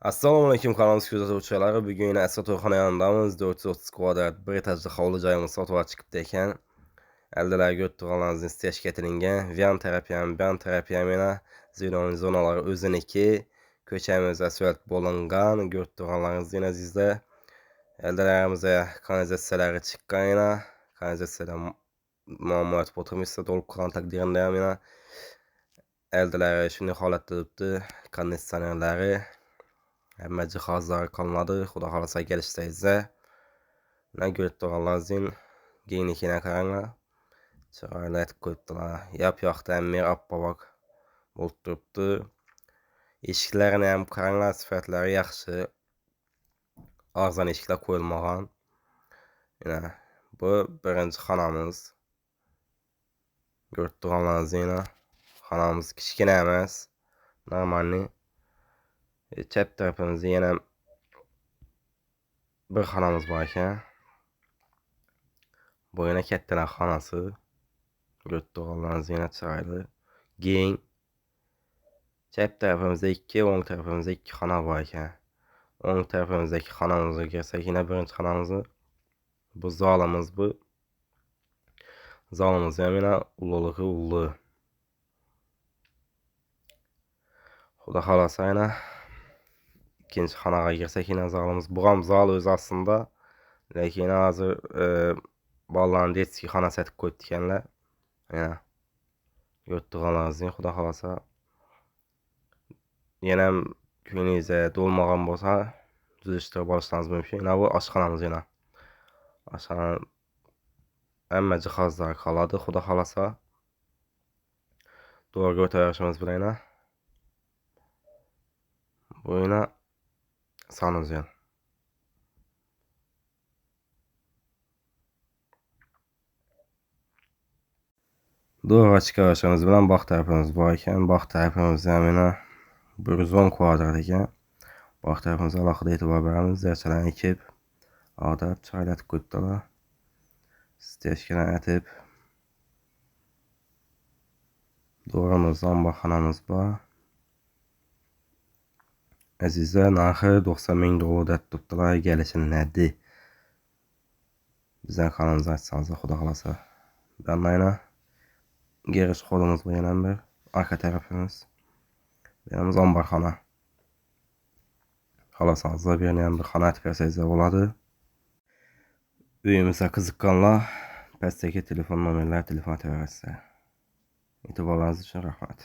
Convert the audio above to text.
Assalomu alaykum kanalımız kuzatuvchilari. Bugun Asad to'yxona yonidamiz. 430 kvadrat bir etajli hovli joyimiz sotuvga chiqibdi ekan. Aldalarga ko'rib staj ketilingan. Yan tarafi ham, ban tarafi ham yana zonalari o'ziniki. Ko'chamiz asfalt bo'lingan. Ko'rib turganlaringiz yana azizlar. Aldalarimizga kanalizatsiyalari chiqqan yana. Kanalizatsiyalar muammo etib o'tirmishsa to'lib qolgan taqdirda ham yana aldalari shunday holatda turibdi. Konditsionerlari hamma jihozlar qolmadi. Xudo xolasa kelishsangizlar. Mana ko'rib turganlaringizdek geynikini qaranglar. Chiroyli aytib qo'yibdilar. Yop-yoqda hamma oppoq bo'lib turibdi. Eshiklarini ham qaranglar, sifatlari yaxshi. Arzon eshiklar qo'yilmagan. Mana bu birinchi xonamiz. Ko'rib turganlaringizdek xonamiz kichkina emas. Normalniy. Chap tarafimizda yana bir xonamiz bor ekan. Bu yana kattalar xonasi. Ko'rib turganlaringizdek yana chiroyli. Keng. Chap tarafimizda 2, o'ng tarafimizda 2 xona bor ekan. O'ng tarafimizdagi xonamizga kirsak, yana birinchi xonamiz. Bu zalimiz bu. Zalimiz ham yana ulug'i ulli. Xudo xolasa yana ikkinchi xonaga kirsak, yana zalimiz. Bu ham zal o'zi aslında. Lekin hozir bolalarning detskiy xonasi etib qo'yibdi ekanlar. Yana ko'rib turganlaringizdek, xudo xolasa yana ko'nglingiz to'lmagan bo'lsa, tuzishtirib olishingiz mumkin. Mana bu oshxonamiz yana. Oshxona hamma jihozlar qoladi, xudo xolasa. To'g'ri o'tayotishimiz bilan bu yana sanuzel. Doğru chiqarishimiz bilan bog' tarafimiz bor ekan. Bog' tarafimizda ham yana 110 kvadrat ekan. Bog' tarafimizga alohida e'tibor beramiz. Zarchalarni ekib, odab chiroylatib qo'yibdilar. Stejkalarni atib. Doğrumuz omborxonamiz bor. Azizlar, narxi 90 ming dollar deb turibdilar. Kelishiladi. Bizning kanalimizni aytsangiz, xudo xolasa. Banmayna. Girish qo'limiz bu yana bir arka tarafimiz. Yanimiz omborxona. Xolasangiz, bu yana bir xona aytib bersangiz bo'ladi. Uyimizga qiziqqanlar pastdagi telefon nomerlari telefon qilaverasizlar. E'tiborlaringiz uchun rahmat.